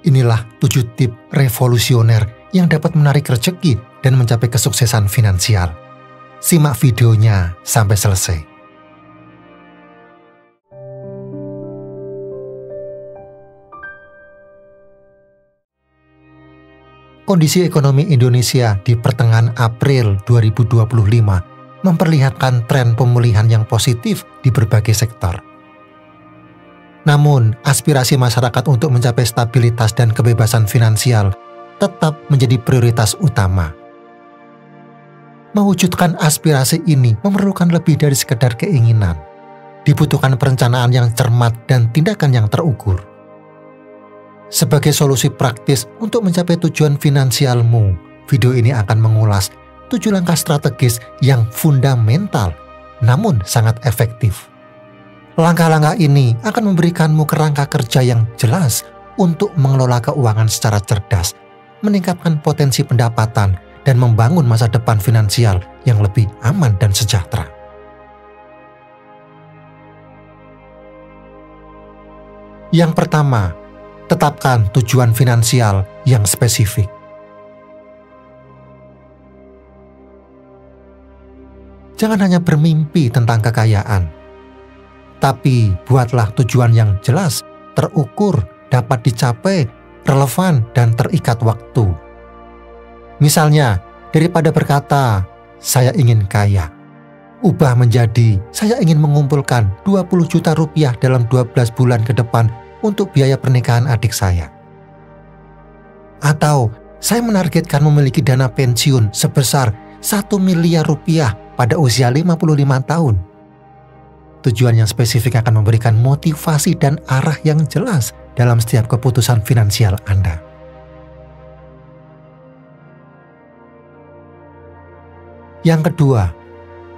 Inilah 7 tip revolusioner yang dapat menarik rezeki dan mencapai kesuksesan finansial. Simak videonya sampai selesai. Kondisi ekonomi Indonesia di pertengahan April 2025 memperlihatkan tren pemulihan yang positif di berbagai sektor. Namun, aspirasi masyarakat untuk mencapai stabilitas dan kebebasan finansial tetap menjadi prioritas utama. Mewujudkan aspirasi ini memerlukan lebih dari sekedar keinginan. Dibutuhkan perencanaan yang cermat dan tindakan yang terukur. Sebagai solusi praktis untuk mencapai tujuan finansialmu, video ini akan mengulas 7 langkah strategis yang fundamental namun sangat efektif. Langkah-langkah ini akan memberikanmu kerangka kerja yang jelas untuk mengelola keuangan secara cerdas, meningkatkan potensi pendapatan, dan membangun masa depan finansial yang lebih aman dan sejahtera. Yang pertama, tetapkan tujuan finansial yang spesifik. Jangan hanya bermimpi tentang kekayaan, tapi buatlah tujuan yang jelas, terukur, dapat dicapai, relevan, dan terikat waktu. Misalnya, daripada berkata, "Saya ingin kaya," ubah menjadi, "Saya ingin mengumpulkan 20 juta rupiah dalam 12 bulan ke depan untuk biaya pernikahan adik saya." Atau, "Saya menargetkan memiliki dana pensiun sebesar 1 miliar rupiah pada usia 55 tahun. Tujuan yang spesifik akan memberikan motivasi dan arah yang jelas dalam setiap keputusan finansial Anda. Yang kedua,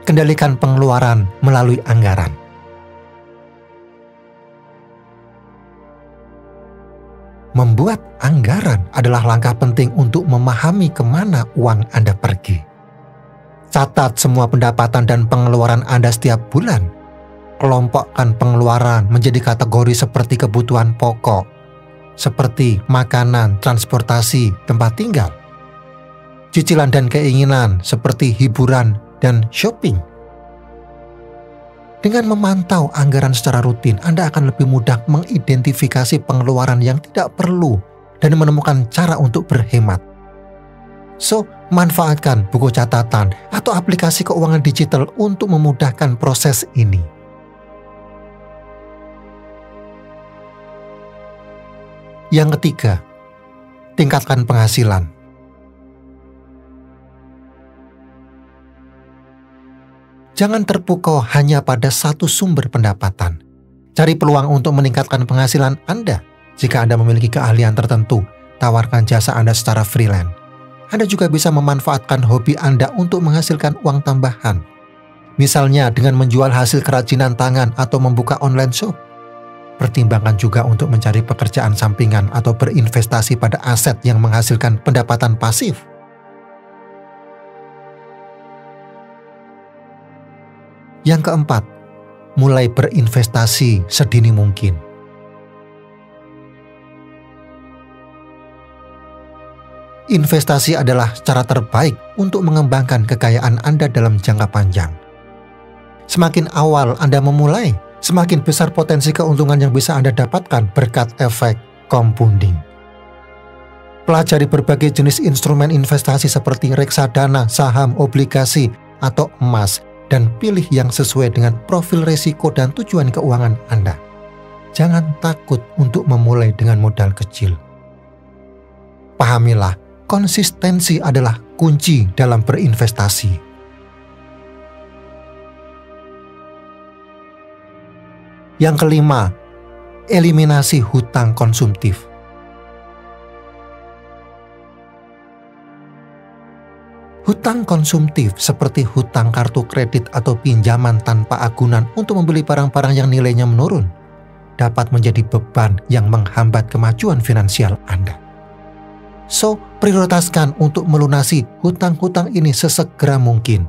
kendalikan pengeluaran melalui anggaran. Membuat anggaran adalah langkah penting untuk memahami kemana uang Anda pergi. Catat semua pendapatan dan pengeluaran Anda setiap bulan. Kelompokkan pengeluaran menjadi kategori seperti kebutuhan pokok, seperti makanan, transportasi, tempat tinggal, cicilan dan keinginan seperti hiburan dan shopping. Dengan memantau anggaran secara rutin, Anda akan lebih mudah mengidentifikasi pengeluaran yang tidak perlu dan menemukan cara untuk berhemat. So, manfaatkan buku catatan atau aplikasi keuangan digital untuk memudahkan proses ini. Yang ketiga, tingkatkan penghasilan. Jangan terpukau hanya pada satu sumber pendapatan. Cari peluang untuk meningkatkan penghasilan Anda. Jika Anda memiliki keahlian tertentu, tawarkan jasa Anda secara freelance. Anda juga bisa memanfaatkan hobi Anda untuk menghasilkan uang tambahan. Misalnya dengan menjual hasil kerajinan tangan atau membuka online shop. Pertimbangkan juga untuk mencari pekerjaan sampingan atau berinvestasi pada aset yang menghasilkan pendapatan pasif. Yang keempat, mulai berinvestasi sedini mungkin. Investasi adalah cara terbaik untuk mengembangkan kekayaan Anda dalam jangka panjang. Semakin awal Anda memulai, semakin besar potensi keuntungan yang bisa Anda dapatkan berkat efek compounding. Pelajari berbagai jenis instrumen investasi seperti reksadana, saham, obligasi, atau emas, dan pilih yang sesuai dengan profil risiko dan tujuan keuangan Anda. Jangan takut untuk memulai dengan modal kecil. Pahamilah, konsistensi adalah kunci dalam berinvestasi. Yang kelima, eliminasi hutang konsumtif. Hutang konsumtif seperti hutang kartu kredit atau pinjaman tanpa agunan untuk membeli barang-barang yang nilainya menurun dapat menjadi beban yang menghambat kemajuan finansial Anda. So, prioritaskan untuk melunasi hutang-hutang ini sesegera mungkin.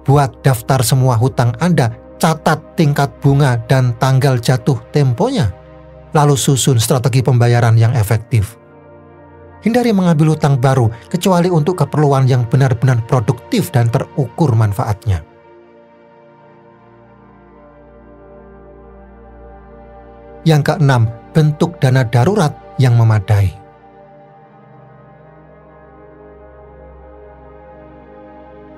Buat daftar semua hutang Anda, catat tingkat bunga dan tanggal jatuh temponya, lalu susun strategi pembayaran yang efektif. Hindari mengambil hutang baru kecuali untuk keperluan yang benar-benar produktif dan terukur manfaatnya. Yang keenam, bentuk dana darurat yang memadai.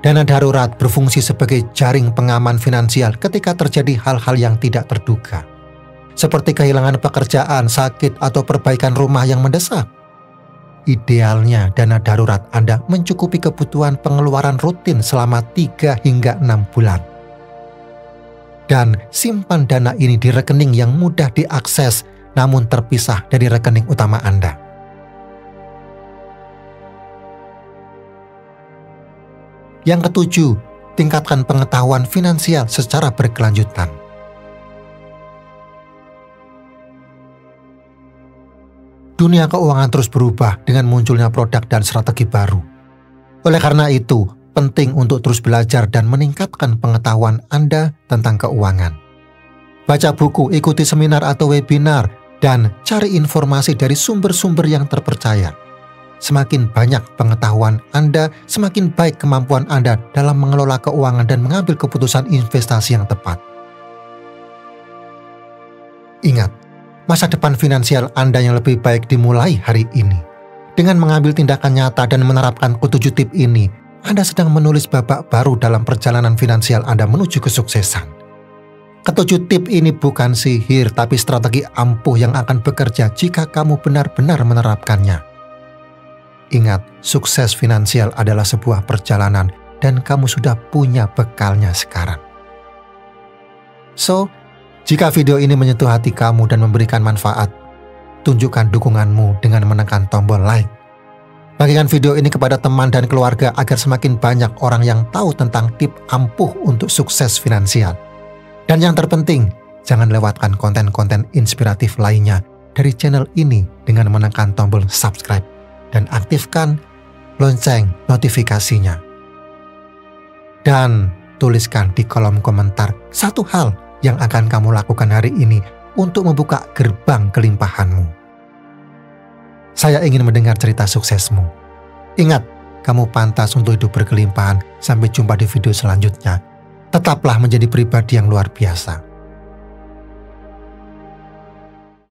Dana darurat berfungsi sebagai jaring pengaman finansial ketika terjadi hal-hal yang tidak terduga, seperti kehilangan pekerjaan, sakit, atau perbaikan rumah yang mendesak. Idealnya, dana darurat Anda mencukupi kebutuhan pengeluaran rutin selama 3 hingga 6 bulan. Dan simpan dana ini di rekening yang mudah diakses namun terpisah dari rekening utama Anda. Yang ketujuh, tingkatkan pengetahuan finansial secara berkelanjutan. Dunia keuangan terus berubah dengan munculnya produk dan strategi baru. Oleh karena itu, penting untuk terus belajar dan meningkatkan pengetahuan Anda tentang keuangan. Baca buku, ikuti seminar atau webinar, dan cari informasi dari sumber-sumber yang terpercaya. Semakin banyak pengetahuan Anda, semakin baik kemampuan Anda dalam mengelola keuangan dan mengambil keputusan investasi yang tepat. Ingat, masa depan finansial Anda yang lebih baik dimulai hari ini. Dengan mengambil tindakan nyata dan menerapkan ke-7 tip ini, Anda sedang menulis babak baru dalam perjalanan finansial Anda menuju kesuksesan. Ke-7 tip ini bukan sihir, tapi strategi ampuh yang akan bekerja jika kamu benar-benar menerapkannya. Ingat, sukses finansial adalah sebuah perjalanan dan kamu sudah punya bekalnya sekarang. So, jika video ini menyentuh hati kamu dan memberikan manfaat, tunjukkan dukunganmu dengan menekan tombol like. Bagikan video ini kepada teman dan keluarga agar semakin banyak orang yang tahu tentang tip ampuh untuk sukses finansial. Dan yang terpenting, jangan lewatkan konten-konten inspiratif lainnya dari channel ini dengan menekan tombol subscribe dan aktifkan lonceng notifikasinya. Dan tuliskan di kolom komentar satu hal yang akan kamu lakukan hari ini untuk membuka gerbang kelimpahanmu. Saya ingin mendengar cerita suksesmu. Ingat, kamu pantas untuk hidup berkelimpahan. Sampai jumpa di video selanjutnya. Tetaplah menjadi pribadi yang luar biasa.